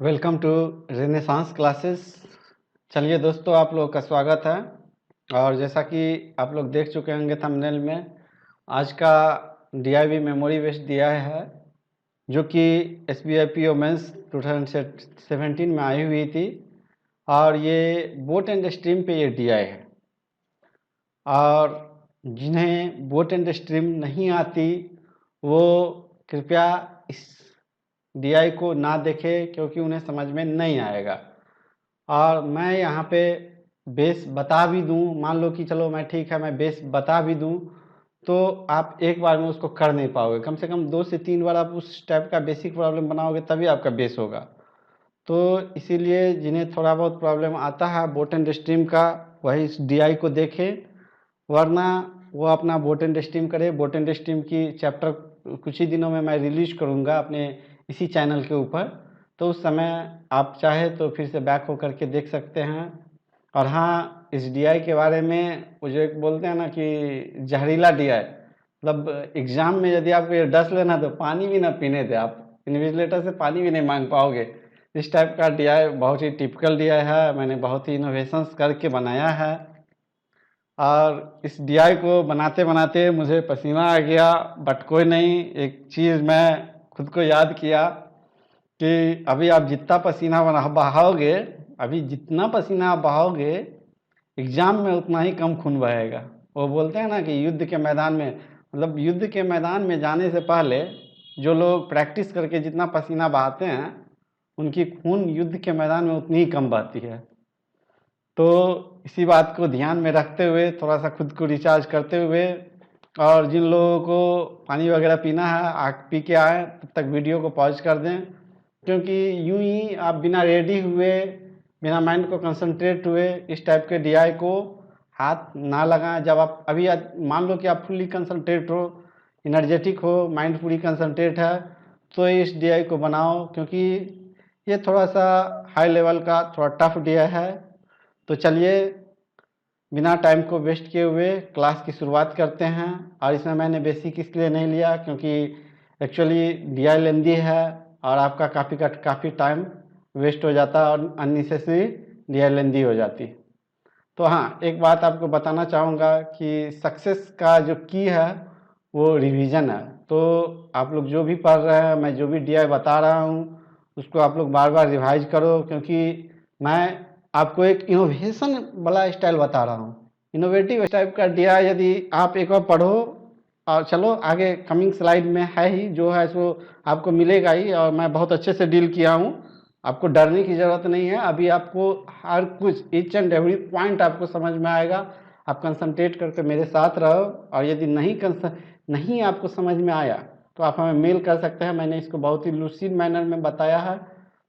Welcome to renaissance classes. चलिए दोस्तों, आप लोग का स्वागत है। और जैसा कि आप लोग देख चुके होंगे थंबनेल में, आज का DIV मेमोरी बेस्ड दिया है जो कि SBI PO मेंस 2017 में आई हुई थी। और ये बोट एंड स्ट्रीम पे ये DI है। और जिन्हें बोट एंड स्ट्रीम नहीं आती वो कृपया इस DI को ना देखें, क्योंकि उन्हें समझ में नहीं आएगा। और मैं यहाँ पे बेस बता भी दूँ, मान लो कि चलो मैं बेस बता भी दूँ, तो आप एक बार में उसको कर नहीं पाओगे। कम से कम 2 से 3 बार आप उस टाइप का बेसिक प्रॉब्लम बनाओगे, तभी आपका बेस होगा। तो इसीलिए जिन्हें थोड़ा बहुत प्रॉब्लम आता है बोट एंड स्ट्रीम का, वही इस DI को देखें, वरना वो अपना बोट एंड स्ट्रीम करे। बोट एंड स्ट्रीम की चैप्टर कुछ ही दिनों में मैं रिलीज करूँगा अपने इसी चैनल के ऊपर, तो उस समय आप चाहे तो फिर से बैक होकर के देख सकते हैं। और हाँ, इस DI के बारे में वो जो एक बोलते हैं ना कि जहरीला DI, मतलब एग्ज़ाम में यदि आपको ये डस लेना तो पानी भी ना पीने दे, आप इन्विजिलेटर से पानी भी नहीं मांग पाओगे। इस टाइप का DI बहुत ही टिपिकल DI है। मैंने बहुत ही इनोवेशंस करके बनाया है। और इस DI को बनाते बनाते मुझे पसीना आ गया, बट कोई नहीं। एक चीज़ मैं खुद को याद किया कि अभी आप जितना पसीना बहाओगे, अभी जितना पसीना आप बहाओगे, एग्ज़ाम में उतना ही कम खून बहेगा। वो बोलते हैं ना कि युद्ध के मैदान में, मतलब युद्ध के मैदान में जाने से पहले जो लोग प्रैक्टिस करके जितना पसीना बहाते हैं, उनकी खून युद्ध के मैदान में उतनी ही कम बहती है। तो इसी बात को ध्यान में रखते हुए, थोड़ा सा खुद को रिचार्ज करते हुए, और जिन लोगों को पानी वगैरह पीना है पी के आए, तब तक वीडियो को पॉज कर दें। क्योंकि यूं ही आप बिना रेडी हुए, बिना माइंड को कंसंट्रेट हुए इस टाइप के DI को हाथ ना लगाएं। जब आप अभी मान लो कि आप फुल्ली कंसंट्रेट हो, एनर्जेटिक हो, माइंड पूरी कंसंट्रेट है, तो इस DI को बनाओ। क्योंकि ये थोड़ा सा हाई लेवल का थोड़ा टफ DI है। तो चलिए, बिना टाइम को वेस्ट किए हुए क्लास की शुरुआत करते हैं। और इसमें मैंने बेसिक इसलिए नहीं लिया क्योंकि एक्चुअली DI लेंदी है और आपका काफ़ी टाइम वेस्ट हो जाता है और अननेसेसरी DI लेंदी हो जाती। तो हाँ, एक बात आपको बताना चाहूँगा कि सक्सेस का जो की है वो रिवीजन है। तो आप लोग जो भी पढ़ रहे हैं, मैं जो भी DI बता रहा हूँ, उसको आप लोग बार बार रिवाइज करो। क्योंकि मैं आपको एक इनोवेशन वाला स्टाइल बता रहा हूँ, इनोवेटिव टाइप का DI यदि आप एक बार पढ़ो, और चलो आगे कमिंग स्लाइड में है ही, जो है सो आपको मिलेगा ही। और मैं बहुत अच्छे से डील किया हूँ, आपको डरने की ज़रूरत नहीं है। अभी आपको हर कुछ ईच एंड एवरी पॉइंट आपको समझ में आएगा। आप कंसंट्रेट करके मेरे साथ रहो। और यदि नहीं आपको समझ में आया तो आप हमें मेल कर सकते हैं, मैंने इसको बहुत ही लूसिड मैनर में बताया है।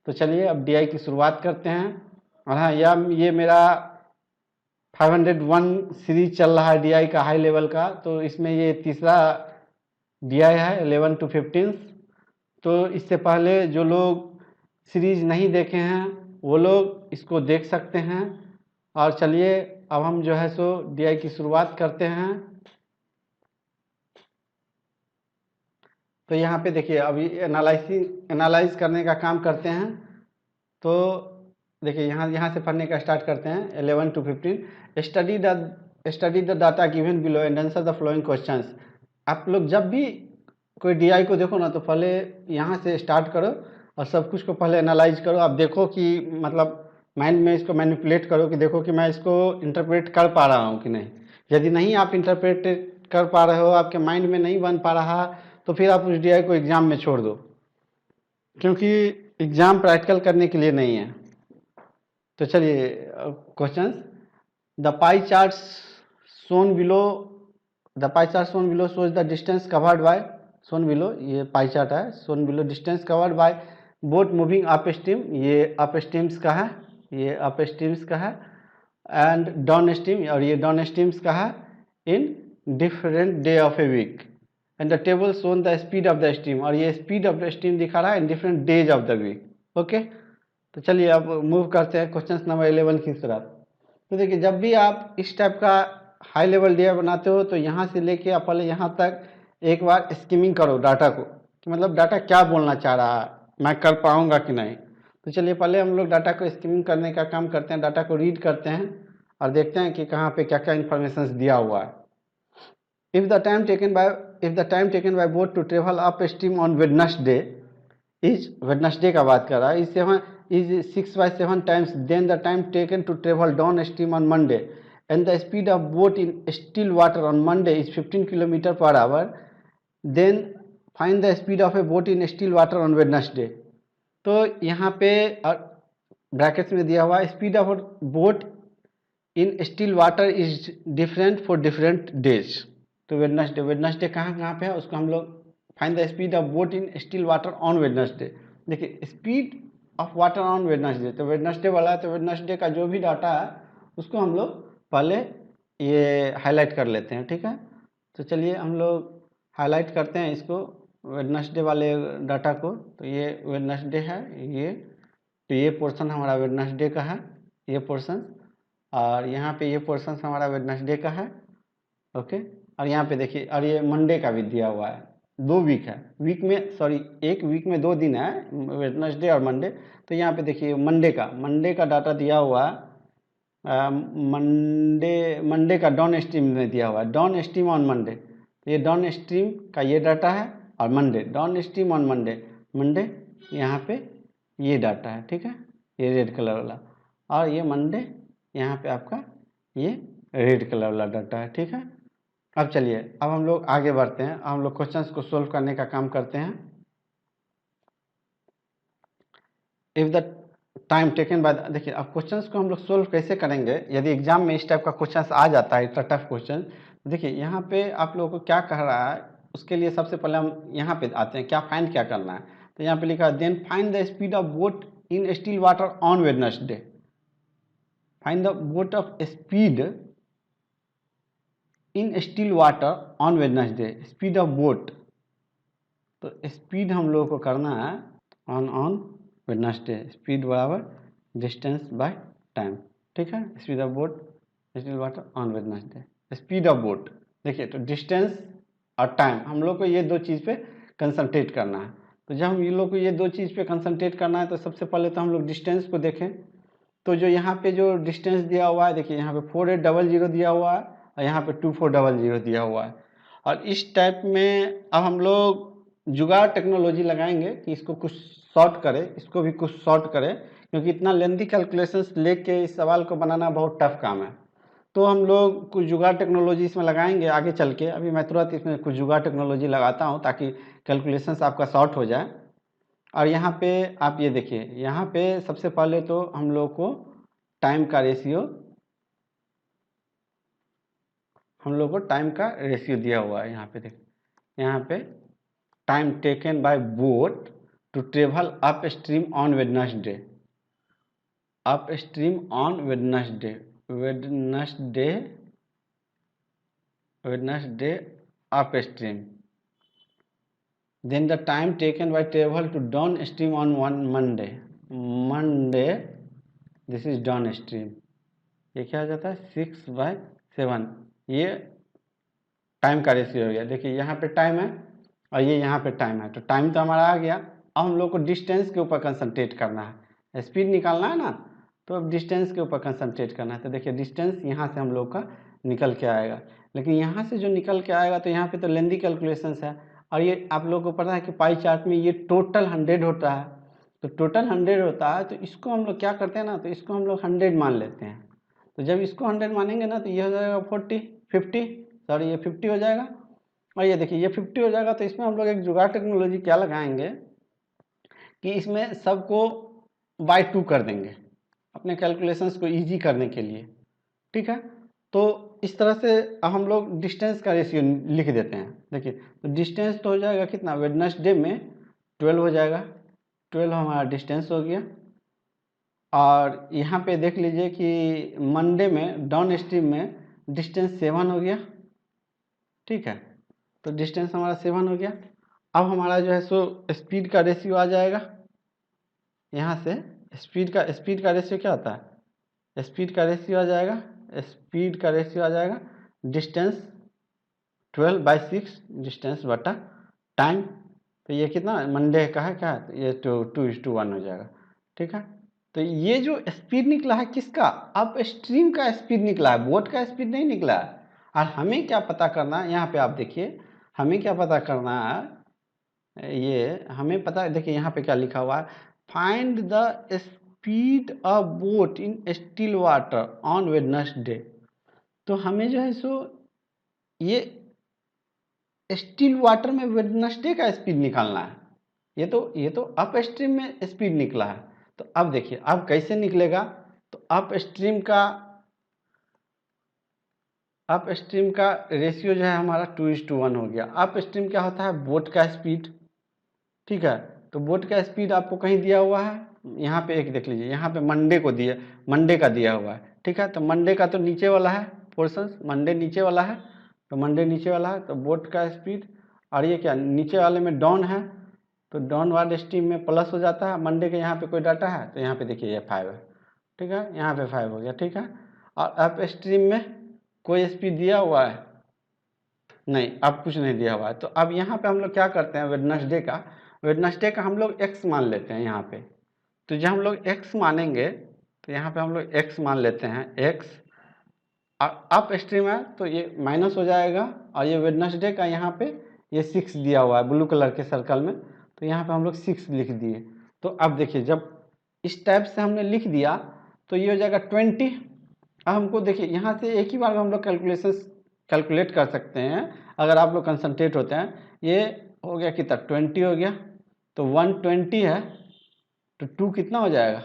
तो चलिए अब DI की शुरुआत करते हैं। और हाँ, ये मेरा 501 सीरीज चल रहा है DI का, हाई लेवल का। तो इसमें ये तीसरा DI है 11 to 15। तो इससे पहले जो लोग सीरीज नहीं देखे हैं वो लोग इसको देख सकते हैं। और चलिए अब हम जो है सो DI की शुरुआत करते हैं। तो यहाँ पे देखिए, अभी एनालाइज करने का काम करते हैं। तो देखिए, यहाँ से पढ़ने का स्टार्ट करते हैं। 11 to 15, study the data given below and answer the following questions. आप लोग जब भी कोई DI को देखो ना, तो पहले यहाँ से स्टार्ट करो और सब कुछ को पहले एनालाइज करो। आप देखो कि मतलब माइंड में इसको मैनिपुलेट करो कि देखो कि मैं इसको इंटरप्रेट कर पा रहा हूँ कि नहीं। यदि नहीं आप इंटरप्रेट कर पा रहे हो, आपके माइंड में नहीं बन पा रहा, तो फिर आप उस DI को एग्ज़ाम में छोड़ दो, क्योंकि एग्ज़ाम प्रैक्टिकल करने के लिए नहीं है। तो चलिए questions. The pie chart shown below shows the distance covered by, shown below ये पाई चार्ट है, shown below distance covered by boat moving up stream, ये अप स्ट्रीम्स का है, ये अप स्ट्रीम्स का है। एंड डाउन स्ट्रीम, और ये डाउन स्ट्रीम्स का है, in different day of a week. And the table shown the speed of the stream, और ये स्पीड ऑफ द स्ट्रीम दिखा रहा है in different days of the week. Okay, तो चलिए अब मूव करते हैं क्वेश्चन नंबर 11 की तरफ। तो देखिए, जब भी आप इस टाइप का हाई लेवल DI बनाते हो, तो यहाँ से लेके आप पहले यहाँ तक एक बार स्किमिंग करो डाटा को, कि मतलब डाटा क्या बोलना चाह रहा है, मैं कर पाऊँगा कि नहीं। तो चलिए पहले हम लोग डाटा को स्किमिंग करने का काम करते हैं, डाटा को रीड करते हैं और देखते हैं कि कहाँ पे क्या क्या इन्फॉर्मेशन दिया हुआ है। If the time taken by boat to travel upstream on Wednesday is Wednesday का बात कर रहा है, is 6/7 times then the time taken to travel downstream on Monday and the speed of boat in still water on Monday is 15 km/h, then find the speed of a boat in still water on Wednesday। तो यहाँ पे brackets में दिया हुआ speed of boat in still water is different for different days. तो Wednesday कहाँ पे है उसको हम लोग find the speed of boat in still water on Wednesday. देखिए speed of water on Wednesday, तो वेडनेसडे वाला है तो वेडनेसडे का जो भी डाटा है उसको हम लोग पहले ये हाईलाइट कर लेते हैं, ठीक है। तो चलिए हम लोग हाईलाइट करते हैं इसको वेडनेसडे वाले डाटा को। तो ये वेडनेसडे है, तो ये पोर्शन हमारा वेडनेसडे का है, ये पोर्शन, और यहाँ पे ये पोर्शन हमारा वेडनेसडे का है, ओके। और यहाँ पे देखिए, और ये मंडे का भी दिया हुआ है, 2 वीक है, एक वीक में 2 दिन है, वेडनेसडे और मंडे। तो यहाँ पे देखिए मंडे का डाटा दिया हुआ है, मंडे का डाउन स्ट्रीम में दिया हुआ है, डाउन स्ट्रीम ऑन मंडे। तो ये डाउन स्ट्रीम का ये डाटा है, और Monday down stream on Monday यहाँ पे ये डाटा है, ठीक है, ये रेड कलर वाला, और ये मंडे यहाँ पे आपका ये रेड कलर वाला डाटा है, ठीक है। अब चलिए अब हम लोग आगे बढ़ते हैं, हम लोग क्वेश्चंस को सोल्व करने का काम करते हैं। If the time taken bye, देखिए अब क्वेश्चंस को हम लोग सोल्व कैसे करेंगे यदि एग्जाम में इस टाइप का क्वेश्चंस आ जाता है, इतना टफ क्वेश्चन। देखिए यहाँ पे आप लोगों को क्या कह रहा है, उसके लिए सबसे पहले हम यहाँ पे आते हैं, क्या करना है। तो यहाँ पे लिखा है then find the speed of boat in still water on Wednesday. Find the boat of speed in still water on Wednesday, speed of boat. तो स्पीड हम लोगों को करना है ऑन वेडनेसडे, स्पीड बराबर डिस्टेंस बाय टाइम, ठीक है। Speed of boat still water on Wednesday, speed of boat. देखिए तो डिस्टेंस और टाइम हम लोग को ये 2 चीज़ पे कंसंट्रेट करना है। तो जब हम ये लोग को ये 2 चीज़ पे कंसंट्रेट करना है तो सबसे पहले तो हम लोग डिस्टेंस को देखें। तो जो यहाँ पे जो डिस्टेंस दिया हुआ है, देखिए यहाँ पे 4800 दिया हुआ है और यहाँ पे 2400 दिया हुआ है। और इस टाइप में अब हम लोग जुगाड़ टेक्नोलॉजी लगाएंगे कि इसको कुछ शॉर्ट करे, इसको भी कुछ शॉर्ट करे, क्योंकि इतना लेंथी कैलकुलेशंस लेके इस सवाल को बनाना बहुत टफ काम है। तो हम लोग कुछ जुगाड़ टेक्नोलॉजी इसमें लगाएंगे आगे चल के। अभी मैं तुरंत इसमें कुछ जुगाड़ टेक्नोलॉजी लगाता हूँ ताकि कैलकुलेशंस आपका शॉर्ट हो जाए। और यहाँ पे आप ये देखिए, यहाँ पे सबसे पहले तो हम लोग को टाइम का रेशियो दिया हुआ है। यहाँ पे देखिए, यहाँ पे time taken by boat to travel upstream on Wednesday, upstream on Wednesday upstream. Then the time taken by travel to downstream on one Monday, this is downstream। ये क्या हो जाता है 6/7, ये टाइम का ratio हो गया। देखिए यहाँ पे टाइम है और ये यहाँ पे टाइम है, तो टाइम तो हमारा आ गया। अब हम लोग को डिस्टेंस के ऊपर कंसंट्रेट करना है, स्पीड निकालना है ना, तो अब डिस्टेंस के ऊपर कंसंट्रेट करना है। तो देखिए डिस्टेंस यहाँ से हम लोग का निकल के आएगा, लेकिन यहाँ से जो निकल के आएगा तो यहाँ पे तो लेंदी कैलकुलेशंस है। और ये आप लोगों को पता है कि पाई चार्ट में ये टोटल 100 होता है, तो टोटल 100 होता है, तो इसको हम लोग क्या करते हैं ना, तो इसको हम लोग 100 मान लेते हैं। तो जब इसको 100 मानेंगे ना तो ये हो जाएगा 50 हो जाएगा। और ये देखिए ये 50 हो जाएगा। तो इसमें हम लोग एक जुगाड़ टेक्नोलॉजी क्या लगाएंगे कि इसमें सबको बाय 2 कर देंगे अपने कैलकुलेशंस को ईजी करने के लिए, ठीक है। तो इस तरह से अब हम लोग डिस्टेंस का रेशियो लिख देते हैं। देखिए तो डिस्टेंस तो हो जाएगा कितना, वेडनेसडे में 12 हो जाएगा, 12 हमारा डिस्टेंस हो गया। और यहाँ पे देख लीजिए कि मंडे में डाउन स्ट्रीम में डिस्टेंस 7 हो गया, ठीक है। तो डिस्टेंस हमारा 7 हो गया। अब हमारा जो है सो स्पीड का रेशियो आ जाएगा। यहाँ से स्पीड का रेशियो क्या होता है, स्पीड का रेशियो आ जाएगा डिस्टेंस 12/6 डिस्टेंस बटा टाइम। तो ये कितना मंडे का है, क्या है, ये 2:1 हो जाएगा, ठीक है। तो ये जो स्पीड निकला है किसका, अप स्ट्रीम का स्पीड निकला है, बोट का स्पीड नहीं निकला है। और हमें क्या पता करना है, यहाँ पे आप देखिए हमें क्या पता करना है, ये हमें पता है, देखिए यहाँ पे क्या लिखा हुआ है, find the speed of boat in still water on Wednesday. तो हमें जो है सो ये स्टिल वाटर में वेडनेसडे का स्पीड निकालना है। ये तो अप स्ट्रीम में स्पीड निकला है। तो अब देखिए अब कैसे निकलेगा, तो अप स्ट्रीम का रेशियो जो है हमारा 2:1 हो गया। अप स्ट्रीम क्या होता है, बोट का स्पीड, ठीक है। तो बोट का स्पीड आपको कहीं दिया हुआ है, यहाँ पे एक देख लीजिए, यहाँ पे मंडे का दिया हुआ है, ठीक है। तो मंडे का तो नीचे वाला है पोर्शन, मंडे नीचे वाला है, तो मंडे नीचे वाला है, तो बोट का स्पीड, और ये क्या नीचे वाले में डाउन है, तो डाउन वार्ड स्ट्रीम में प्लस हो जाता है। मंडे के यहाँ पे कोई डाटा है, तो यहाँ पे देखिए ये 5 है, ठीक है, यहाँ पे 5 हो गया, ठीक है। और अप स्ट्रीम में कोई स्पीड दिया हुआ है नहीं, अब कुछ नहीं दिया हुआ है। तो अब यहाँ पे हम लोग क्या करते हैं, वेडनेसडे का हम लोग एक्स मान लेते हैं यहाँ पे। तो जब हम लोग एक्स मानेंगे, तो यहाँ पे हम लोग एक्स मान लेते हैं, एक्स अप स्ट्रीम है तो ये माइनस हो जाएगा, और ये वेडनेसडे का यहाँ पे ये 6 दिया हुआ है ब्लू कलर के सर्कल में, तो यहाँ पे हम लोग 6 लिख दिए। तो अब देखिए जब इस टाइप से हमने लिख दिया तो ये हो जाएगा 20। अब हमको देखिए यहाँ से एक ही बार में हम लोग कैलकुलेट कर सकते हैं, अगर आप लोग कंसंट्रेट होते हैं। ये हो गया कितना, 20 हो गया, तो 120 है, तो 2 कितना हो जाएगा,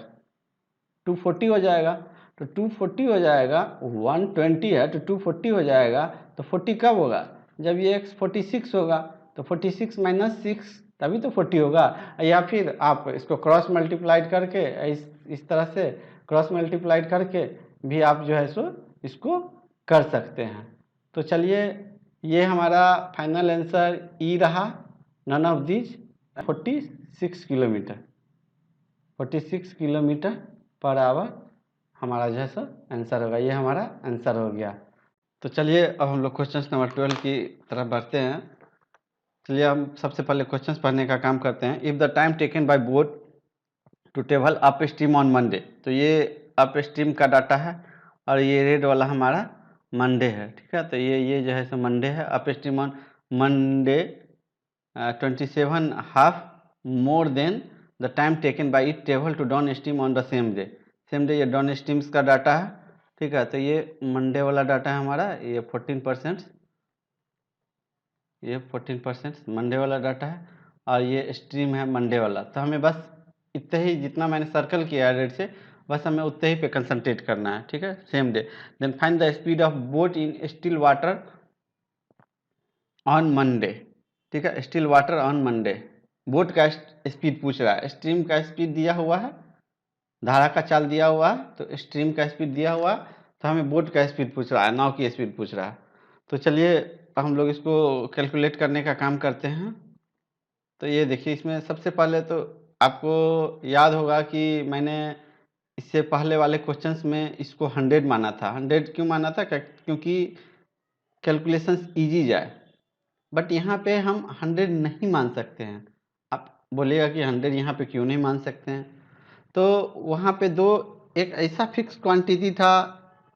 240 हो जाएगा। तो 240 हो जाएगा, 120 है तो 240 हो जाएगा। तो 40 कब होगा, जब ये x 46 होगा, तो 46 माइनस 6 तभी तो 40 होगा। या फिर आप इसको क्रॉस मल्टीप्लाइड करके इस तरह से क्रॉस मल्टीप्लाइड करके भी आप जो है सो इसको कर सकते हैं। तो चलिए ये हमारा फाइनल आंसर ई रहा, none of this 46 kilometre, 46 kilometre per hour हमारा जो है सो आंसर होगा, ये हमारा आंसर हो गया। तो चलिए अब हम लोग क्वेश्चन नंबर 12 की तरफ बढ़ते हैं। चलिए हम सबसे पहले क्वेश्चन पढ़ने का काम करते हैं। If the time taken by boat to travel upstream on Monday, तो ये अप स्ट्रीम का डाटा है, और ये रेड वाला हमारा मंडे है, ठीक है। तो ये जो है सो मंडे है, upstream on Monday 27 half more than the time taken by it travel to downstream on the same day. ये डाउन स्ट्रीम्स का डाटा है, ठीक है। तो ये मंडे वाला डाटा है हमारा, ये 14%, ये 14% मंडे वाला डाटा है, और ये स्ट्रीम है मंडे वाला। तो हमें बस इतना ही, जितना मैंने सर्कल किया है रेड से, बस हमें उतने ही पे कंसंट्रेट करना है, ठीक है। Same day, then find the speed of boat in still water on Monday, ठीक है। Still water on Monday, boat का स्पीड पूछ रहा है, स्ट्रीम का स्पीड दिया हुआ है, धारा का चाल दिया हुआ है, तो स्ट्रीम का स्पीड दिया हुआ है, तो हमें बोट का स्पीड पूछ रहा है, नाव की स्पीड पूछ रहा है। तो चलिए हम लोग इसको कैलकुलेट करने का काम करते हैं। तो ये देखिए इसमें सबसे पहले तो आपको याद होगा कि मैंने इससे पहले वाले क्वेश्चंस में इसको 100 माना था। 100 क्यों माना था, क्योंकि कैलकुलेशंस ईजी जाए। बट यहाँ पे हम 100 नहीं मान सकते हैं। आप बोलिएगा कि 100 यहाँ पे क्यों नहीं मान सकते हैं, तो वहाँ पे एक ऐसा फिक्स क्वांटिटी था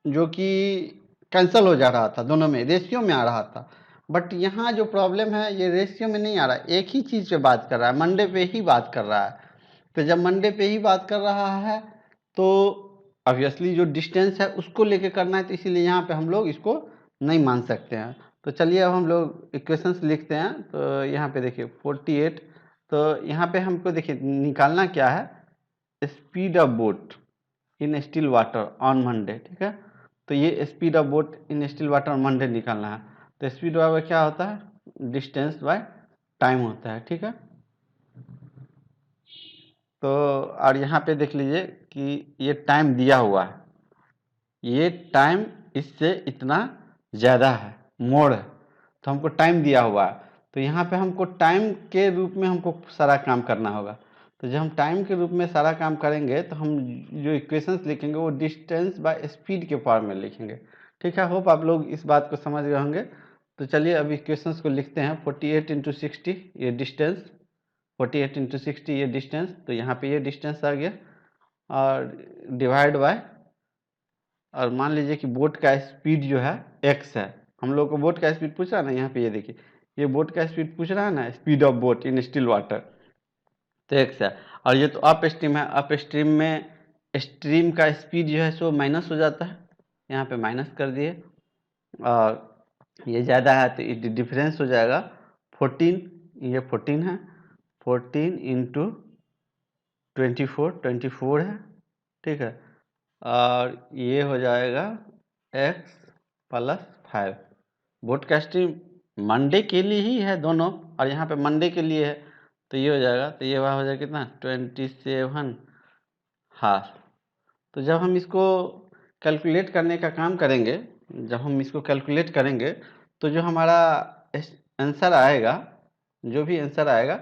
जो कि कैंसिल हो जा रहा था, दोनों में रेशियो में आ रहा था। बट यहाँ जो प्रॉब्लम है, ये रेशियो में नहीं आ रहा, एक ही चीज़ पे बात कर रहा है, मंडे पे ही बात कर रहा है। तो जब मंडे पे ही बात कर रहा है तो ऑब्वियसली जो डिस्टेंस है उसको लेके करना है, तो इसीलिए यहाँ पे हम लोग इसको नहीं मान सकते हैं। तो चलिए अब हम लोग इक्वेशंस लिखते हैं। तो यहाँ पे देखिए 48, तो यहाँ पे हमको देखिए निकालना क्या है, speed of boat in still water on Monday, ठीक है। तो ये speed of boat in still water on Monday निकालना है। तो स्पीड बाय क्या होता है, डिस्टेंस बाय टाइम होता है, ठीक है। तो और यहाँ पे देख लीजिए कि ये टाइम दिया हुआ है, ये टाइम इससे इतना ज़्यादा है, मोड़ है, तो हमको टाइम दिया हुआ है। तो यहाँ पे हमको टाइम के रूप में हमको सारा काम करना होगा। तो जब हम टाइम के रूप में सारा काम करेंगे तो हम जो इक्वेशंस लिखेंगे वो डिस्टेंस बाय स्पीड के फॉर्म में लिखेंगे, ठीक है। होप आप लोग इस बात को समझ गए होंगे। तो चलिए अब इक्वेशंस को लिखते हैं। 48 × 60 ये डिस्टेंस, 48 × 60 ये डिस्टेंस, तो यहाँ पे ये डिस्टेंस आ गया, और डिवाइड बाय, और मान लीजिए कि बोट का स्पीड जो है x है। हम लोग को बोट का स्पीड पूछ रहा है ना, यहाँ पे ये देखिए, ये बोट का स्पीड पूछ रहा है ना, speed of boat in still water, तो x है। और ये तो अप स्ट्रीम है, अप स्ट्रीम में स्ट्रीम का स्पीड जो है सो माइनस हो जाता है, यहाँ पे माइनस कर दिए, और ये ज़्यादा है तो ये डिफरेंस हो जाएगा 14, ये 14 है, 14 इंटू 24 है, ठीक है, और ये हो जाएगा x प्लस 5। बोट का स्ट्रीम मंडे के लिए ही है दोनों, और यहाँ पे मंडे के लिए है, तो ये हो जाएगा, तो ये वहाँ हो जाएगा कितना 27 हाफ। तो जब हम इसको कैलकुलेट करने का काम करेंगे, जब हम इसको कैलकुलेट करेंगे तो जो हमारा आंसर आएगा, जो भी आंसर आएगा,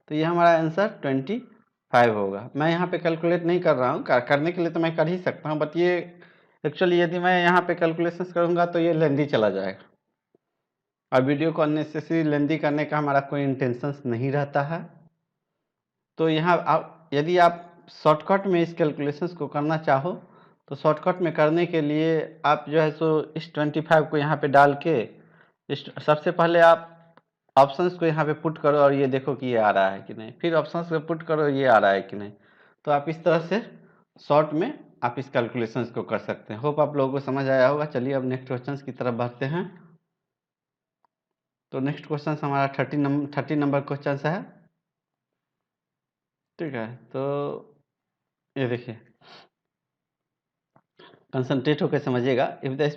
तो ये हमारा आंसर 25 होगा। मैं यहाँ पे कैलकुलेट नहीं कर रहा हूँ, करने के लिए तो मैं कर ही सकता हूँ, बट ये एक्चुअली यदि मैं यहाँ पे कैलकुलेशंस करूँगा तो ये लेंदी चला जाएगा, और वीडियो को अननेसेसरी लेंदी करने का हमारा कोई इंटेंशंस नहीं रहता है। तो यहाँ आप यदि आप शॉर्टकट में इस कैलकुलेशंस को करना चाहो तो शॉर्टकट में करने के लिए आप जो है सो इस 25 को यहाँ पे डाल के सबसे पहले आप ऑप्शंस को यहाँ पे पुट करो और ये देखो कि ये आ रहा है कि नहीं, फिर ऑप्शंस को पुट करो ये आ रहा है कि नहीं। तो आप इस तरह से शॉर्ट में आप इस कैलकुलेशंस को कर सकते हैं। होप आप लोगों को समझ आया होगा। चलिए अब नेक्स्ट क्वेश्चन की तरफ बढ़ते हैं। तो नेक्स्ट क्वेश्चन हमारा 30 नंबर क्वेश्चन है, ठीक है। तो ये देखिए, कंसंट्रेट होकर समझिएगा। If the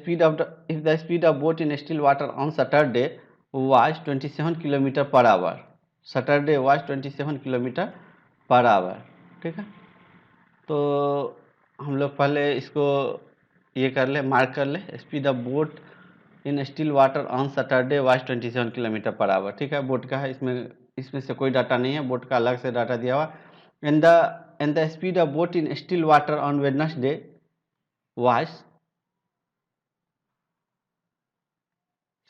speed of boat in still water on Saturday was 27 kilometre per our, Saturday was 27 kilometre per our, ठीक है। तो हम लोग पहले इसको ये कर ले, मार्क कर ले, speed of boat in still water on Saturday was 27 kilometre per our, ठीक है। बोट का है, इसमें से कोई डाटा नहीं है, बोट का अलग से डाटा दिया हुआ। And the speed of boat in still water on Wednesday was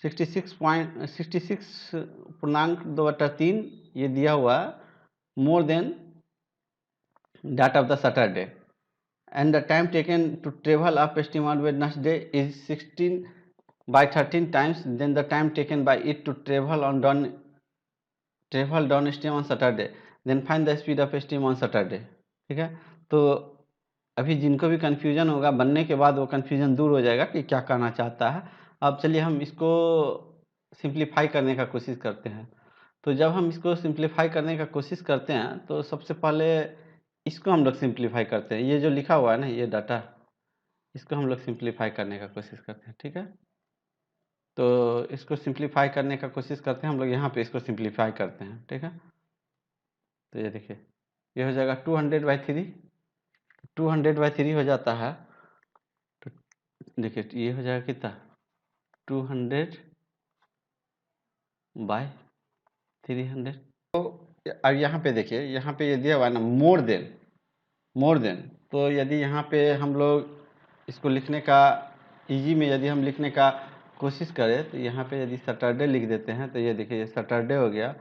66.2/3 ये दिया हुआ, more than that of the Saturday, and the time taken to travel up stream on Wednesday is 16/13 times than the time taken by it to travel downstream on Saturday. Then find the speed of stream on Saturday, ठीक है। तो अभी जिनको भी confusion होगा, बनने के बाद वो कन्फ्यूजन दूर हो जाएगा कि क्या कहना चाहता है। अब चलिए हम इसको सिंप्लीफाई करने का कोशिश करते हैं। तो जब हम इसको सिंप्लीफाई करने का कोशिश करते हैं तो सबसे पहले इसको हम लोग सिंप्लीफाई करते हैं। ये जो लिखा हुआ है ना, ये डाटा, इसको हम लोग सिंप्लीफाई करने का कोशिश करते हैं, ठीक है। तो इसको सिंप्लीफाई करने का कोशिश करते हैं हम लोग, यहाँ पे इसको सिंप्लीफाई करते हैं, ठीक है। तो ये देखिए, ये हो जाएगा 200/3, 200/3 हो जाता है। तो देखिए ये हो जाएगा कितना, 200/300। तो अब यहाँ पे देखिए, यहाँ पे ये दिया हुआ है ना, मोर देन। तो यदि यहाँ पे हम लोग इसको लिखने का इजी में यदि हम लिखने का कोशिश करें तो यहाँ पे यदि सैटरडे लिख देते हैं तो ये देखिए, ये सैटरडे हो गया।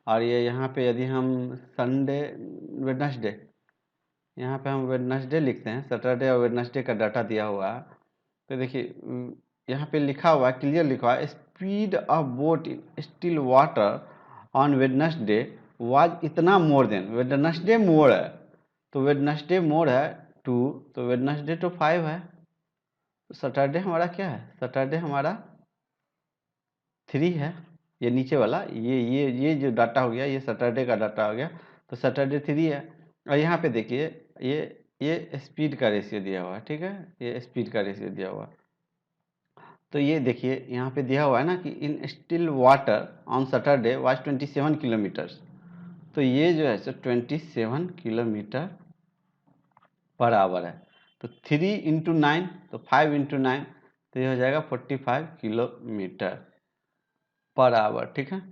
और ये यहाँ पे यदि हम संडे, वेडनेसडे, यहाँ पे हम वेडनेसडे लिखते हैं, सैटरडे और वेडनेसडे का डाटा दिया हुआ है। तो देखिए यहाँ पे लिखा हुआ है, क्लियर लिखा हुआ है, speed of boat in still water on Wednesday was इतना मोर देन, वेडनेसडे मोर है, तो वेडनेसडे मोर है 2, तो वेडनेसडे तो 5 है। तो सैटरडे हमारा क्या है, सैटरडे हमारा 3 है। ये नीचे वाला ये जो डाटा हो गया, ये सैटरडे का डाटा हो गया, तो सैटरडे 3 है। और यहाँ पे देखिए, ये स्पीड का रेशियो दिया हुआ है, ठीक है, ये स्पीड का रेशियो दिया हुआ। तो ये देखिए यहाँ पे दिया हुआ है ना कि इन still water on Saturday was 27 kilometres, तो ये जो है सो 27 किलोमीटर पर आवर है। तो 3 इंटू 9, तो 5 इंटू 9, तो ये हो जाएगा 45 किलोमीटर पर आवर, ठीक है।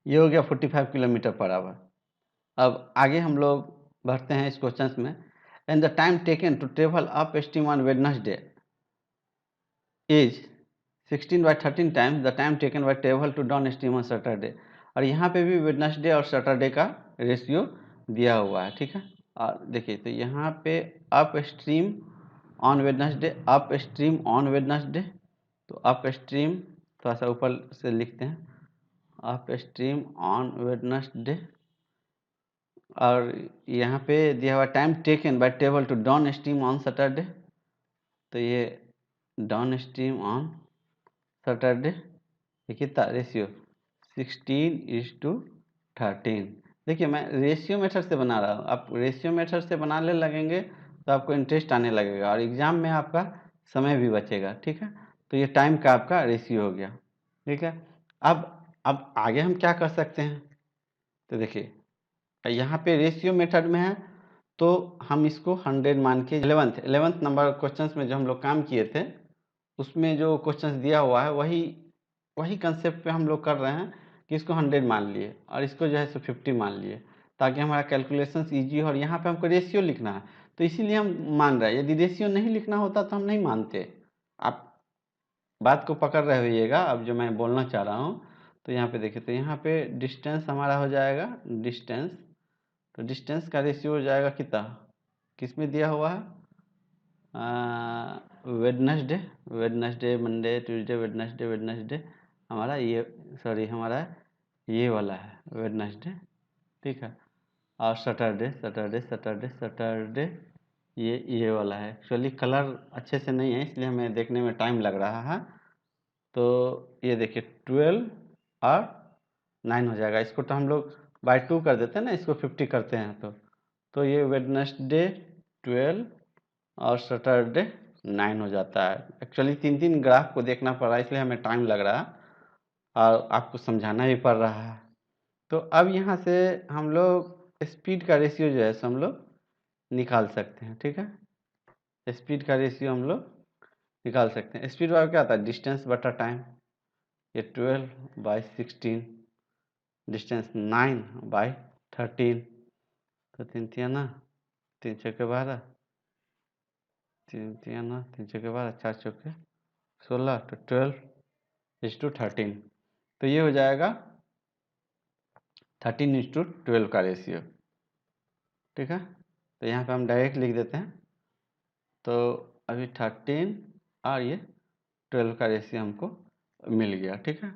ये हो गया 45 किलोमीटर पर आवर। अब आगे हम लोग बढ़ते हैं इस क्वेश्चन में। And the time taken to travel upstream on Wednesday is 16/13 times the time taken by travel to downstream on Saturday. और यहाँ पे भी वेडनेसडे और सैटरडे का रेशियो दिया हुआ है, ठीक है। और देखिए तो यहाँ पे up stream on Wednesday, upstream on Wednesday, तो अप स्ट्रीम थोड़ा सा ऊपर से लिखते हैं, अप स्ट्रीम ऑन वेडनेसडे। और यहाँ पे दिया हुआ time taken by table to downstream on Saturday, तो ये डाउन स्ट्रीम ऑन सैटरडे ये कितना रेशियो 16:13। देखिए मैं रेशियो मेथड से बना रहा हूँ, आप रेशियो मेथड से बनाने लगेंगे तो आपको इंटरेस्ट आने लगेगा और एग्ज़ाम में आपका समय भी बचेगा, ठीक है। तो ये टाइम का आपका रेशियो हो गया, ठीक है। अब आगे हम क्या कर सकते हैं, तो देखिए यहाँ पे रेशियो मेथड में है तो हम इसको 100 मान के 11th नंबर क्वेश्चंस में जो हम लोग काम किए थे उसमें जो क्वेश्चंस दिया हुआ है वही कंसेप्ट पे हम लोग कर रहे हैं कि इसको 100 मान लिए और इसको जो है सो 50 मान लिए ताकि हमारा कैलकुलेशंस ईजी हो। और यहाँ पे हमको रेशियो लिखना है तो इसीलिए हम मान रहे हैं, यदि रेशियो नहीं लिखना होता तो हम नहीं मानते। आप बात को पकड़ रहे होइएगा अब जो मैं बोलना चाह रहा हूँ। तो यहाँ पे देखिए, तो यहाँ पे डिस्टेंस हमारा हो जाएगा डिस्टेंस, तो डिस्टेंस का रेशियो हो जाएगा कितना, किस में दिया हुआ है, वेडनेसडे, मंडे ट्यूसडे वेडनेसडे हमारा ये सॉरी हमारा ये वाला है वेडनेसडे, ठीक है। और सैटरडे ये वाला है। एक्चुअली कलर अच्छे से नहीं है इसलिए हमें देखने में टाइम लग रहा है। तो ये देखिए 12 और 9 हो जाएगा, इसको तो हम लोग बाय 2 कर देते हैं ना, इसको 50 करते हैं तो ये वेडनेसडे 12 और सैटरडे 9 हो जाता है। एक्चुअली 3 ग्राफ को देखना पड़ रहा है इसलिए हमें टाइम लग रहा है और आपको समझाना भी पड़ रहा है। तो अब यहाँ से हम लोग स्पीड का रेशियो जो है सो हम लोग निकाल सकते हैं, ठीक है। स्पीड का रेशियो हम लोग निकाल सकते हैं। स्पीड वाला क्या आता है, डिस्टेंस बटा टाइम, ये 12/16, डिस्टेंस 9/13, तो 3 3 चौके 12, 3 चौके 12, 4 चौके 16, तो 12:13, तो ये हो जाएगा 13:12 का रेशियो, ठीक है। तो यहाँ पे हम डायरेक्ट लिख देते हैं, तो अभी 13 और ये 12 का रेशियो हमको मिल गया, ठीक है।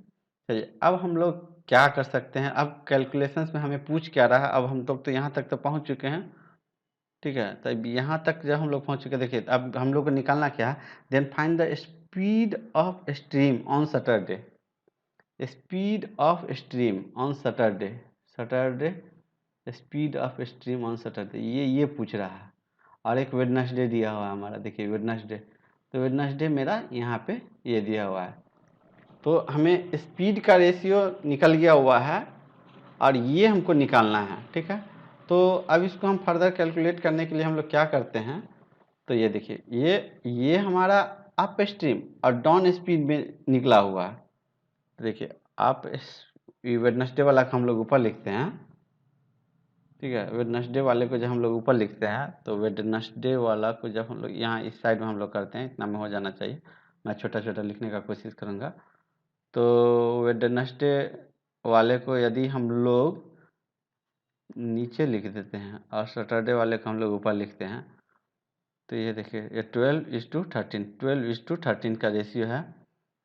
चलिए अब हम लोग क्या कर सकते हैं, अब कैलकुलेशंस में हमें पूछ क्या रहा है, अब हम तो यहाँ तक तो पहुँच चुके हैं, ठीक है। तब यहाँ तक जब हम लोग पहुँच चुके, देखिए अब हम लोग को निकालना क्या है, then find the speed of stream on Saturday, speed of stream on Saturday speed of stream on Saturday, ये पूछ रहा है। और एक वेडनेसडे दिया हुआ है हमारा, देखिए वेडनेसडे, तो वेडनेसडे मेरा यहाँ पे ये दिया हुआ है। तो हमें स्पीड का रेशियो निकल गया हुआ है और ये हमको निकालना है, ठीक है। तो अब इसको हम फर्दर कैलकुलेट करने के लिए हम लोग क्या करते हैं, तो ये देखिए ये हमारा अप स्ट्रीम और डाउन स्पीड में निकला हुआ है। तो देखिए अप वेडनेसडे वाला को हम लोग ऊपर लिखते हैं, ठीक है। वेडनेसडे वाले को जब हम लोग ऊपर लिखते हैं तो वेडनेसडे वाला को जब हम लोग यहाँ इस साइड में हम लोग करते हैं, इतना में हो जाना चाहिए, मैं छोटा छोटा लिखने का कोशिश करूँगा। तो वेडनेसडे वाले को यदि हम लोग नीचे लिख देते हैं और सैटरडे वाले को हम लोग ऊपर लिखते हैं, तो ये देखिए ये 12:13 का रेशियो है।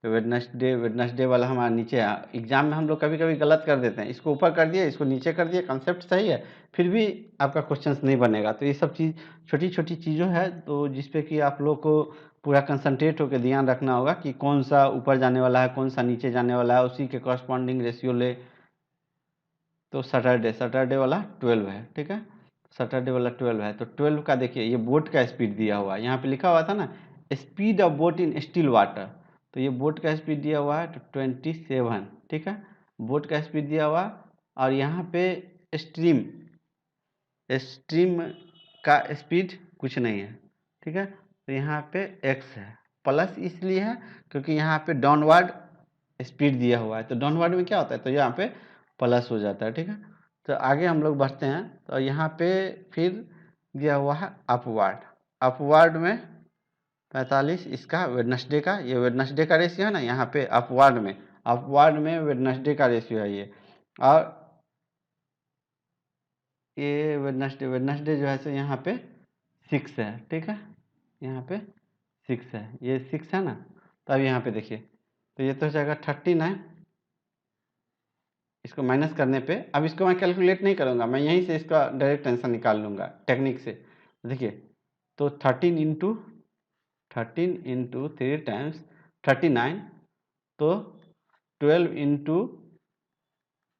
तो वेडनेसडे वाला हमारा नीचे है। एग्जाम में हम लोग कभी कभी गलत कर देते हैं, इसको ऊपर कर दिए इसको नीचे कर दिए, कंसेप्ट सही है फिर भी आपका क्वेश्चंस नहीं बनेगा। तो ये सब चीज़ छोटी छोटी चीज़ों है तो जिस पे कि आप लोग को पूरा कंसंट्रेट होकर ध्यान रखना होगा कि कौन सा ऊपर जाने वाला है कौन सा नीचे जाने वाला है, उसी के कॉरस्पॉन्डिंग रेशियो ले। तो सैटरडे वाला 12 है, ठीक है। सैटरडे वाला 12 है, तो 12 का देखिए ये बोट का स्पीड दिया हुआ है, यहाँ पे लिखा हुआ था ना speed of boat in still water, तो ये बोट का स्पीड दिया हुआ है तो 27, ठीक है। बोट का स्पीड दिया हुआ और यहाँ पे स्ट्रीम स्ट्रीम का स्पीड कुछ नहीं है, ठीक है। तो यहाँ पे x है, प्लस इसलिए है क्योंकि यहाँ पे डाउनवर्ड स्पीड दिया हुआ है, तो डाउनवर्ड में क्या होता है तो यहाँ पे प्लस हो जाता है, ठीक है। तो आगे हम लोग बढ़ते हैं, तो यहाँ पे फिर दिया हुआ है अपवर्ड में 45, इसका वेडनेसडे का, ये वेडनेसडे का रेशियो है ना, यहाँ पे अपवर्ड में वेडनेसडे का रेशियो है ये। और ये वेडनेसडे जो है सो यहाँ पे 6 है, ठीक है, यहाँ पे 6 है, ये 6 है ना। तो अब यहाँ पे देखिए, तो ये तो हो जाएगा 39, इसको माइनस करने पे, अब इसको मैं कैलकुलेट नहीं करूँगा, मैं यहीं से इसका डायरेक्ट आंसर निकाल लूँगा टेक्निक से। देखिए, तो 13 इंटू 3 टाइम्स 39, तो 12 इंटू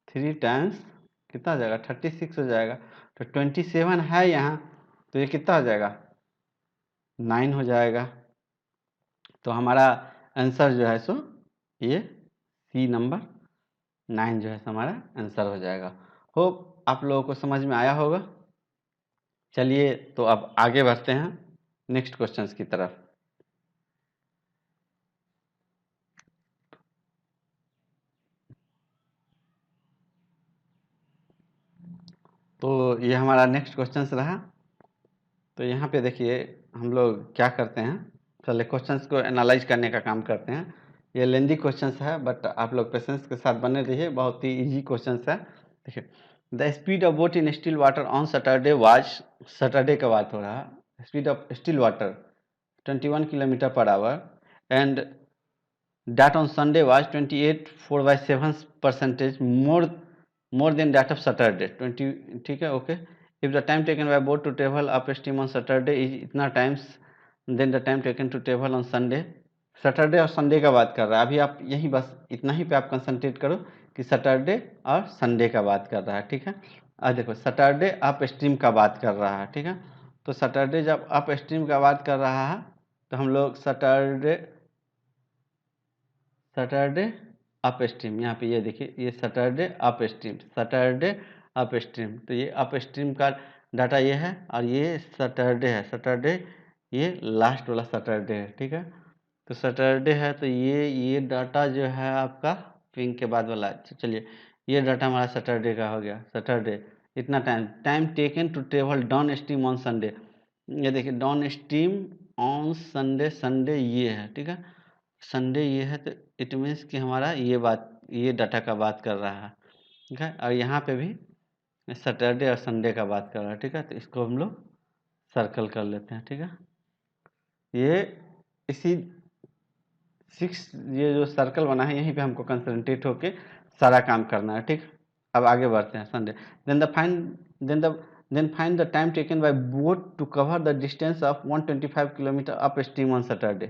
3 टाइम्स कितना हो जाएगा, 36 हो जाएगा। तो 27 है यहाँ, तो ये कितना हो जाएगा, 9 हो जाएगा। तो हमारा आंसर जो है सो ये सी नंबर 9 जो है सो हमारा आंसर हो जाएगा। होप आप लोगों को समझ में आया होगा। चलिए तो अब आगे बढ़ते हैं नेक्स्ट क्वेश्चंस की तरफ। तो ये हमारा नेक्स्ट क्वेश्चन रहा। तो यहाँ पे देखिए हम लोग क्या करते हैं, चलिए क्वेश्चंस को एनालाइज करने का काम करते हैं। ये लेंदी क्वेश्चंस है, बट आप लोग पेशेंस के साथ बने रहिए, बहुत ही इजी क्वेश्चंस है। देखिए, the speed of boat in still water on Saturday was, Saturday का बात हो रहा है, speed of still water 21 kilometre per our and that on Sunday was 28 4/7% more than that of Saturday 20, ठीक है, okay. if the time taken by boat to travel upstream on Saturday is इतना times then the time taken to travel on Sunday, Saturday और Sunday का बात कर रहा है। अभी आप यही बस इतना ही पे आप कंसंट्रेट करो कि सैटरडे और संडे का बात कर रहा है, ठीक है। अब देखो सैटरडे अप स्ट्रीम का बात कर रहा है, ठीक है। तो सैटरडे जब अप स्ट्रीम का बात कर रहा है तो हम लोग सैटरडे अप स्ट्रीम, यहाँ पे ये देखिए, ये Saturday up stream, Saturday upstream, तो ये अप स्ट्रीम का डाटा ये है, और ये सैटरडे है, सैटरडे ये लास्ट वाला सैटरडे है, ठीक है। तो सैटरडे है, तो ये डाटा जो है आपका पिंक के बाद वाला, चलिए ये डाटा हमारा सैटरडे का हो गया। सैटरडे इतना time taken to travel downstream on Sunday, ये देखिए downstream on Sunday, Sunday ये है, ठीक है, संडे ये है, तो इट मीन्स कि हमारा ये बात, ये डाटा का बात कर रहा है, ठीक है। और यहाँ पे भी सैटरडे और संडे का बात कर रहा है, ठीक है। तो इसको हम लोग सर्कल कर लेते हैं, ठीक है। ये इसी 6, ये जो सर्कल बना है यहीं पे हमको कंसंट्रेट होके सारा काम करना है, ठीक। अब आगे बढ़ते हैं Sunday, then find the time taken by boat to cover the distance of 125 kilometre upstream on Saturday,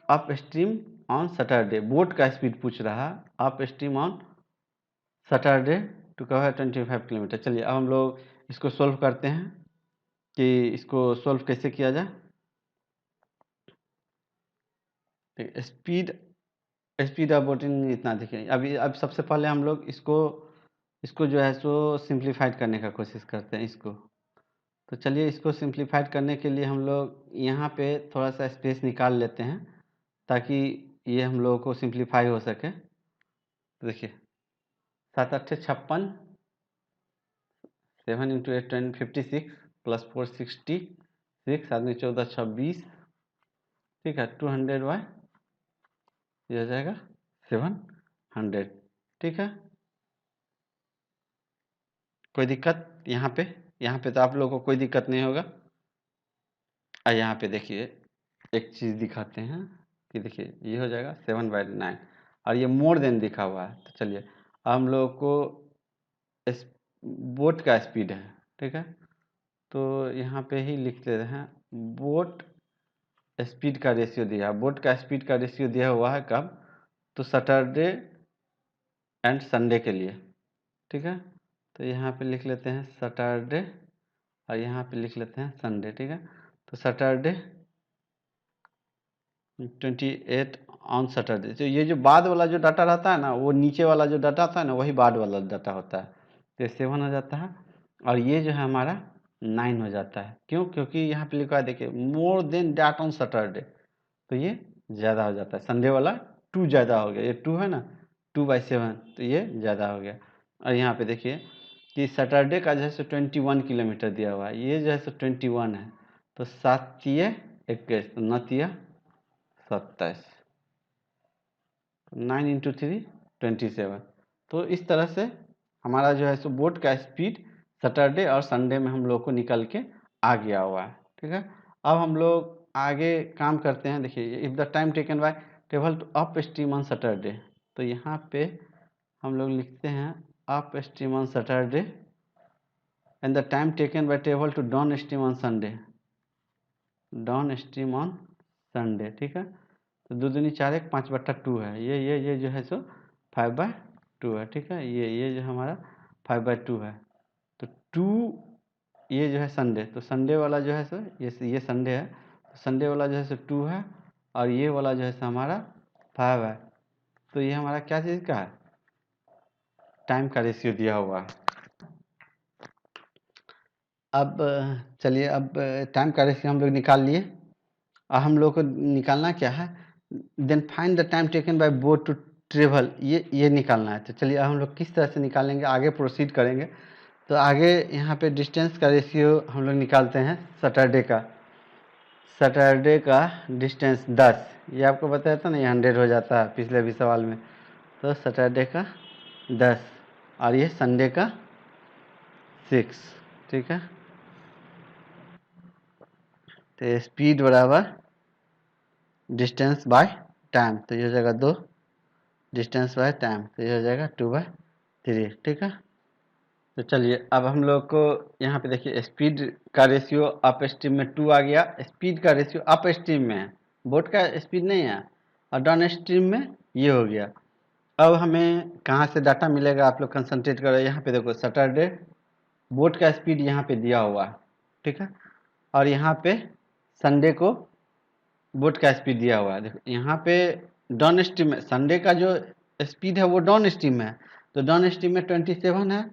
upstream on Saturday, boat का स्पीड पूछ रहा है, upstream on Saturday to cover 25 kilometre. चलिए अब हम लोग इसको solve करते हैं कि इसको सोल्व कैसे किया जाए। स्पीड स्पीड ऑफ बोटिंग इतना देखिए, अभी अब सबसे पहले हम लोग इसको इसको जो है सो सिंप्लीफाइड करने का कोशिश करते हैं इसको। तो चलिए इसको सिंप्लीफाइड करने के लिए हम लोग यहाँ पे थोड़ा सा स्पेस निकाल लेते हैं ताकि ये हम लोगों को सिंप्लीफाई हो सके। तो देखिए 7 8 56, 7 इंटू 8 56 प्लस 4 66, आदमी 14 26, ठीक है, 200 ये हो जाएगा 700, ठीक है। कोई दिक्कत यहाँ पे? यहाँ पे तो आप लोगों को कोई दिक्कत नहीं होगा। और यहाँ पे देखिए एक चीज़ दिखाते हैं कि देखिए ये हो जाएगा 7/9 और ये मोर देन दिखा हुआ है। तो चलिए हम लोगों को इस बोट का स्पीड है, ठीक है। तो यहाँ पे ही लिख लेते हैं बोट स्पीड का रेशियो दिया है। बोट का स्पीड का रेशियो दिया हुआ है कब? तो सैटरडे एंड संडे के लिए, ठीक है। तो यहाँ पे लिख लेते हैं सैटरडे और यहाँ पे लिख लेते हैं संडे, ठीक है। तो सैटरडे 28 ऑन सैटरडे, तो ये जो बाद वाला जो डाटा रहता है ना, वो नीचे वाला जो डाटा था ना वही बाद वाला डाटा होता है। तो 7 हो जाता है और ये जो है हमारा 9 हो जाता है। क्यों? क्योंकि यहाँ पे लिखा है देखिए more than that on Saturday, तो ये ज़्यादा हो जाता है। संडे वाला 2 ज़्यादा हो गया, ये 2 है ना, 2/7, तो ये ज़्यादा हो गया। और यहाँ पे देखिए कि सैटरडे का जो है सो 21 किलोमीटर दिया हुआ है, ये जो है सो 21 है, तो 7 तिये 21, तो 9 तिया 27, 9 इंटू 3 27। तो इस तरह से हमारा जो है सो बोट का स्पीड सैटरडे और संडे में हम लोग को निकल के आ गया हुआ है। ठीक है, अब हम लोग आगे काम करते हैं। देखिए, if the time taken by travel to upstream on Saturday, तो यहाँ पे हम लोग लिखते हैं upstream on Saturday and the time taken by travel to downstream on Sunday, downstream on Sunday. ठीक है, तो 2 दूनी 4 1 5/2 है। ये जो है सो 5/2 है। ठीक है, ये जो हमारा 5/2 है। तो 2 ये जो है संडे, तो संडे वाला जो है सो ये संडे है, तो संडे वाला जो है सो 2 है और ये वाला जो है सो हमारा 5 है। तो ये हमारा क्या चीज़ का है, टाइम का रेशियो दिया हुआ है। अब चलिए, अब टाइम का रेशियो हम लोग निकाल लिए। अब हम लोग को निकालना क्या है, then find the time taken by boat to travel, ये निकालना है। तो चलिए, अब हम लोग किस तरह से निकालेंगे, आगे प्रोसीड करेंगे। तो आगे यहाँ पे डिस्टेंस का रेशियो हम लोग निकालते हैं। सैटरडे का डिस्टेंस 10, ये आपको बताया था ना, ये 100 हो जाता है पिछले भी सवाल में। तो सैटरडे का 10 और ये संडे का 6। ठीक है, तो स्पीड बराबर डिस्टेंस बाय टाइम, तो ये हो जाएगा 2, डिस्टेंस बाय टाइम, तो ये हो जाएगा 2/3। ठीक है, तो चलिए, अब हम लोग को यहाँ पे देखिए, स्पीड का रेशियो अप स्ट्रीम में 2 आ गया। स्पीड का रेशियो अप स्ट्रीम में है, बोट का स्पीड नहीं है, और डाउन स्ट्रीम में ये हो गया। अब हमें कहाँ से डाटा मिलेगा, आप लोग कंसंट्रेट करो। यहाँ पे देखो, सैटरडे बोट का स्पीड यहाँ पे दिया हुआ है। ठीक है, और यहाँ पे संडे को बोट का स्पीड दिया हुआ है। देखो, यहाँ पे डाउन स्ट्रीम में संडे का जो स्पीड है वो डाउन स्ट्रीम में है, तो डाउन स्ट्रीम में 27 है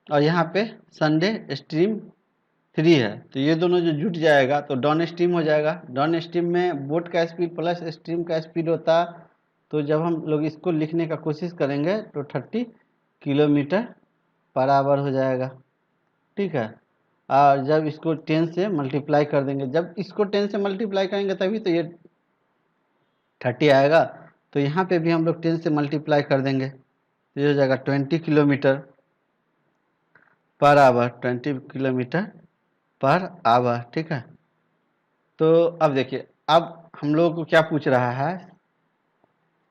और यहाँ पे संडे स्ट्रीम 3 है। तो ये दोनों जो जुट जाएगा तो डाउन स्ट्रीम हो जाएगा। डाउन स्ट्रीम में बोट का स्पीड प्लस स्ट्रीम का स्पीड होता, तो जब हम लोग इसको लिखने का कोशिश करेंगे तो 30 किलोमीटर पर आवर हो जाएगा। ठीक है, और जब इसको 10 से मल्टीप्लाई कर देंगे, जब इसको 10 से मल्टीप्लाई करेंगे तभी तो ये 30 आएगा। तो यहाँ पे भी हम लोग 10 से मल्टीप्लाई कर देंगे, तो ये हो जाएगा 20 kilometre per our, 20 kilometre per our. ठीक है, तो अब देखिए, अब हम लोग को क्या पूछ रहा है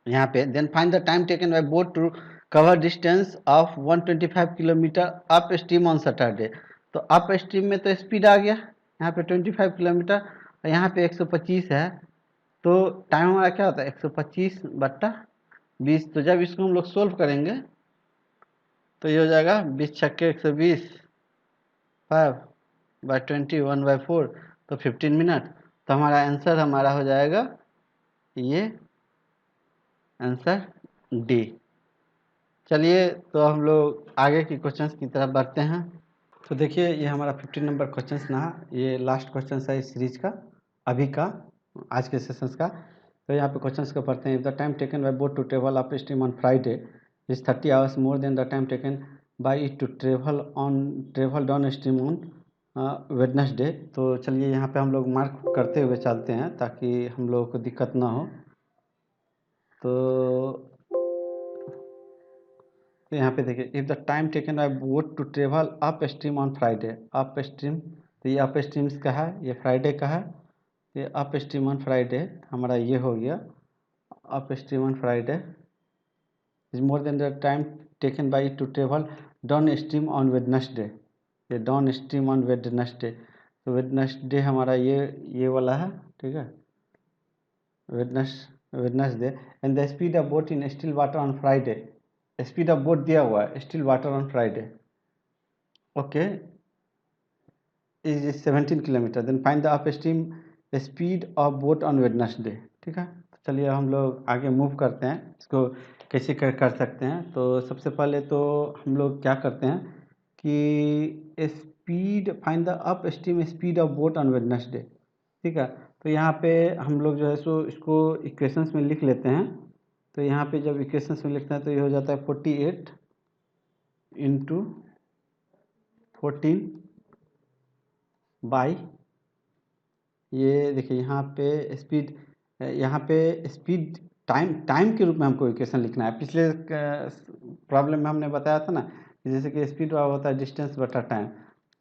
यहाँ पे, then find the time taken by boat to cover distance of 125 kilometre upstream on Saturday. तो अप स्ट्रीम में तो स्पीड आ गया यहाँ पे 25 किलोमीटर और यहाँ पे 125 है, तो टाइम हमारा क्या होता है 125/20। तो जब इसको हम लोग सोल्व करेंगे तो ये हो जाएगा 20 छक्के 120, 5/20 1/4, तो 15 मिनट। तो हमारा आंसर हमारा हो जाएगा ये आंसर डी। चलिए, तो हम लोग आगे की क्वेश्चंस की तरफ बढ़ते हैं। तो देखिए, ये हमारा 15 नंबर क्वेश्चंस ना, ये लास्ट क्वेश्चन है इस सीरीज का, अभी का, आज के सेशंस का। तो यहाँ पे क्वेश्चंस को पढ़ते हैं। If the time taken by boat to travel upstream on Friday is 30 hours more than the time taken by it to travel downstream on Wednesday. तो चलिए, यहाँ पे हम लोग मार्क करते हुए चलते हैं ताकि हम लोगों को दिक्कत ना हो। तो यहाँ पे देखिए, if the time taken by boat to travel upstream on Friday, upstream, तो ये अप स्ट्रीम्स का है, ये फ्राइडे का है, ये अप स्ट्रीम ऑन फ्राइडे हमारा ये हो गया। Upstream on Friday is more than the time taken by to travel downstream on Wednesday, ये डाउन स्ट्रीम ऑन वेडनेसडे। तो वेडनेसडे हमारा ये वाला है। ठीक है, Wednesday and the speed of boat in still water on Friday, speed of boat दिया हुआ है still water on Friday, okay, is 17 kilometre. Then find the upstream speed of boat on Wednesday. ठीक है, तो चलिए हम लोग आगे मूव करते हैं, इसको कैसे कर सकते हैं। तो सबसे पहले तो हम लोग क्या करते हैं कि speed, find the upstream speed of boat on Wednesday. ठीक है, तो यहाँ पे हम लोग जो है सो इसको इक्वेशंस में लिख लेते हैं। तो यहाँ पे जब इक्वेशंस में लिखते हैं तो ये हो जाता है 48 इंटू 14 बाई, ये देखिए यहाँ पे स्पीड टाइम के रूप में हमको इक्वेशन लिखना है। पिछले प्रॉब्लम में हमने बताया था ना कि जैसे कि स्पीड होता है डिस्टेंस बटा टाइम,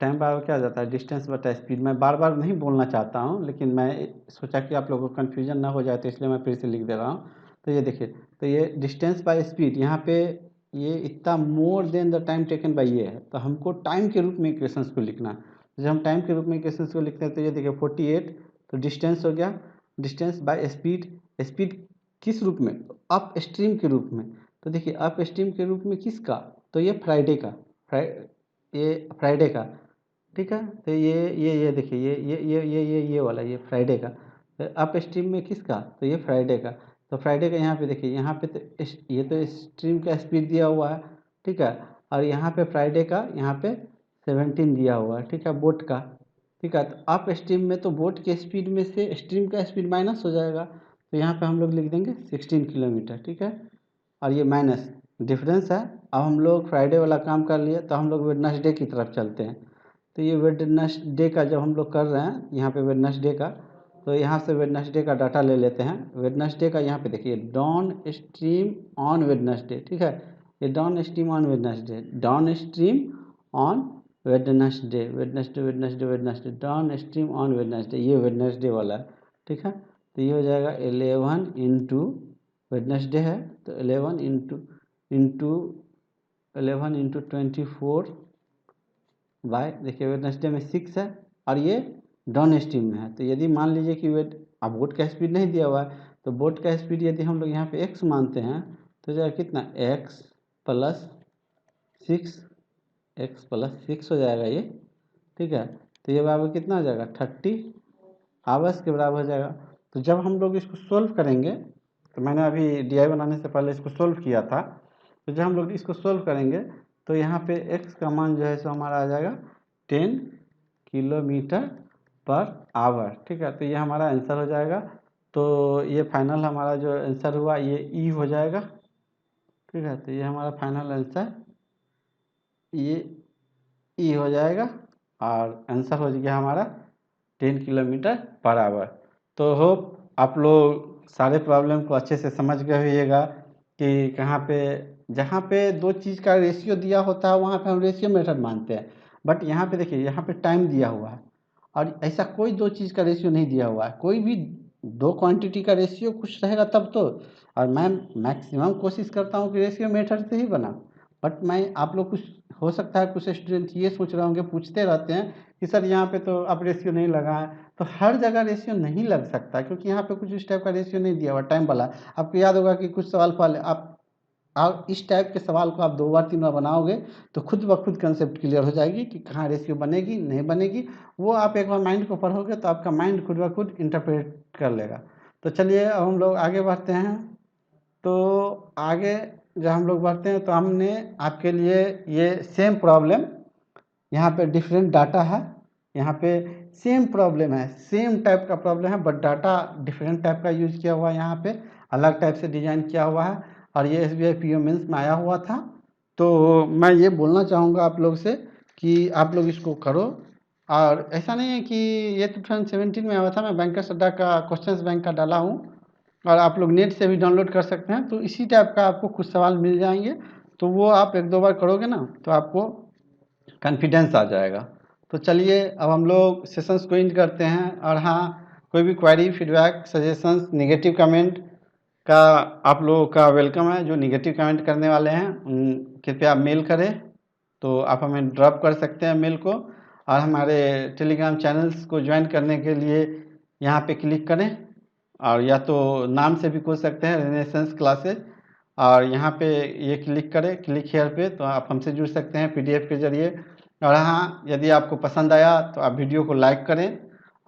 टाइम बराबर क्या आ जाता है, डिस्टेंस बटा स्पीड। मैं बार बार नहीं बोलना चाहता हूँ, लेकिन मैं सोचा कि आप लोगों को कन्फ्यूजन ना हो जाए, तो इसलिए मैं फिर से लिख दे रहा हूँ। तो ये देखिए, तो ये डिस्टेंस बाय स्पीड, यहाँ पे ये इतना मोर than the time taken bye ये है, तो हमको टाइम के रूप में इक्वेशंस को लिखना है। तो जब हम टाइम के रूप में इक्वेशंस को लिखते हैं, तो ये देखिए 48, तो डिस्टेंस हो गया, डिस्टेंस बाय स्पीड, स्पीड किस रूप में, अप स्ट्रीम के रूप में। तो देखिए अप स्ट्रीम के रूप में किसका, तो ये फ्राइडे का, ये फ्राइडे का, ठीक है। तो ये देखिए, ये वाला, ये फ्राइडे का। तो अप स्ट्रीम में किसका, तो ये फ्राइडे का। तो फ्राइडे का यहाँ पे देखिए, यहाँ पे तो ये तो स्ट्रीम का स्पीड दिया हुआ है, ठीक है। और यहाँ पे फ्राइडे का, यहाँ पे 17 दिया हुआ है, ठीक है, बोट का, ठीक है। तो अप स्ट्रीम में तो बोट के स्पीड में से स्ट्रीम का स्पीड माइनस हो जाएगा, तो यहाँ पे हम लोग लिख देंगे 16 किलोमीटर, ठीक है। और ये माइनस डिफरेंस है। अब हम लोग फ्राइडे वाला काम कर लिए, तो हम लोग वेडनेसडे की तरफ चलते हैं। तो ये वेडनेसडे का जब हम लोग कर रहे हैं, यहाँ पे वेडनेसडे का, तो यहाँ से वेडनेसडे का डाटा ले लेते हैं। वेडनेसडे का यहाँ पे देखिए, डाउन स्ट्रीम ऑन वेडनेसडे, ठीक है। ये downstream on Wednesday, down stream on Wednesday, Wednesday Wednesday Wednesday, down stream on Wednesday, ये वेडनेसडे वाला है, ठीक है। तो ये हो जाएगा 11 इंटू, वेडनेसडे है तो 11 इंटू 24 बाय, देखिए वेडनेसडे में 6 है, और ये डाउन स्ट्रीम में है। तो यदि मान लीजिए कि अब बोट का स्पीड नहीं दिया हुआ है, तो बोट का स्पीड यदि हम लोग यहाँ पे x मानते हैं, तो जाएगा कितना, x प्लस 6, हो जाएगा ये, ठीक है। तो ये बराबर कितना हो जाएगा, 30 आवर्स के बराबर हो जाएगा। तो जब हम लोग इसको सोल्व करेंगे, तो मैंने अभी डी बनाने से पहले इसको सोल्व किया था, तो जब हम लोग इसको सोल्व करेंगे, तो यहाँ पे x का मान जो है सो हमारा आ जाएगा 10 किलोमीटर पर आवर, ठीक है। तो ये हमारा आंसर हो जाएगा। तो ये फाइनल हमारा जो आंसर हुआ, ये ई हो जाएगा, ठीक है। तो ये हमारा फाइनल आंसर, ये ई हो जाएगा, और आंसर हो गया हमारा 10 किलोमीटर पर आवर। तो होप आप लोग सारे प्रॉब्लम को अच्छे से समझ गए होइएगा कि कहाँ पे, जहाँ पे दो चीज़ का रेशियो दिया होता है, वहाँ पे हम रेशियो मेथड मानते हैं। बट यहाँ पे देखिए, यहाँ पे टाइम दिया हुआ है, और ऐसा कोई दो चीज़ का रेशियो नहीं दिया हुआ है। कोई भी दो क्वांटिटी का रेशियो कुछ रहेगा तब तो, और मैं मैक्सिमम कोशिश करता हूँ कि रेशियो मेथड से ही बना। बट मैं आप लोग कुछ, हो सकता है कुछ स्टूडेंट ये सोच रहे होंगे, पूछते रहते हैं कि सर यहाँ पे तो अब रेशियो नहीं लगा है। तो हर जगह रेशियो नहीं लग सकता, क्योंकि यहाँ पे कुछ इस टाइप का रेशियो नहीं दिया हुआ टाइम वाला। आपको याद होगा कि कुछ सवाल पहले आप इस टाइप के सवाल को आप 2 बार 3 बार बनाओगे, तो खुद ब खुद कंसेप्ट क्लियर हो जाएगी कि कहाँ रेशियो बनेगी नहीं बनेगी। वो आप एक बार माइंड को पढ़ोगे, तो आपका माइंड खुद ब खुद इंटरप्रेट कर लेगा। तो चलिए अब हम लोग आगे बढ़ते हैं। तो आगे जब हम लोग बढ़ते हैं, तो हमने आपके लिए ये सेम प्रॉब्लम, यहाँ पे डिफरेंट डाटा है, यहाँ पे सेम प्रॉब्लम है, सेम टाइप का प्रॉब्लम है, बट डाटा डिफरेंट टाइप का यूज किया हुआ है, यहाँ पे अलग टाइप से डिजाइन किया हुआ है। और ये SBI PO मेंस में आया हुआ था। तो मैं ये बोलना चाहूँगा आप लोग से कि आप लोग इसको करो। और ऐसा नहीं है कि ये 2017 में आया था, मैं बैंकर्स अड्डा का क्वेश्चंस बैंक का डाला हूँ, और आप लोग नेट से भी डाउनलोड कर सकते हैं। तो इसी टाइप का आपको कुछ सवाल मिल जाएंगे, तो वो आप 1-2 बार करोगे ना, तो आपको कॉन्फिडेंस आ जाएगा। तो चलिए अब हम लोग सेशंस को एंड करते हैं। और हाँ, कोई भी query, feedback, suggestions, negative comment का आप लोगों का वेलकम है। जो नेगेटिव कमेंट करने वाले हैं, कृपया मेल करें, तो आप हमें ड्रॉप कर सकते हैं मेल को। और हमारे टेलीग्राम चैनल्स को ज्वाइन करने के लिए यहाँ पे क्लिक करें, और या तो नाम से भी खोज सकते हैं, रेनेसेंस क्लासेज, और यहाँ पे ये क्लिक करें, क्लिक हेयर पे, तो आप हमसे जुड़ सकते हैं PDF के ज़रिए। और हाँ, यदि आपको पसंद आया तो आप वीडियो को लाइक करें,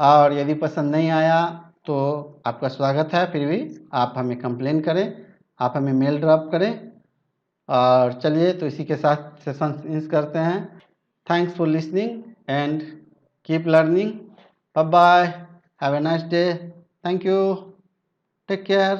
और यदि पसंद नहीं आया तो आपका स्वागत है, फिर भी आप हमें कंप्लेन करें, आप हमें मेल ड्रॉप करें। और चलिए, तो इसी के साथ सेशन इंड करते हैं। Thanks for listening and keep learning. Bye bye, have a nice day, thank you, take care.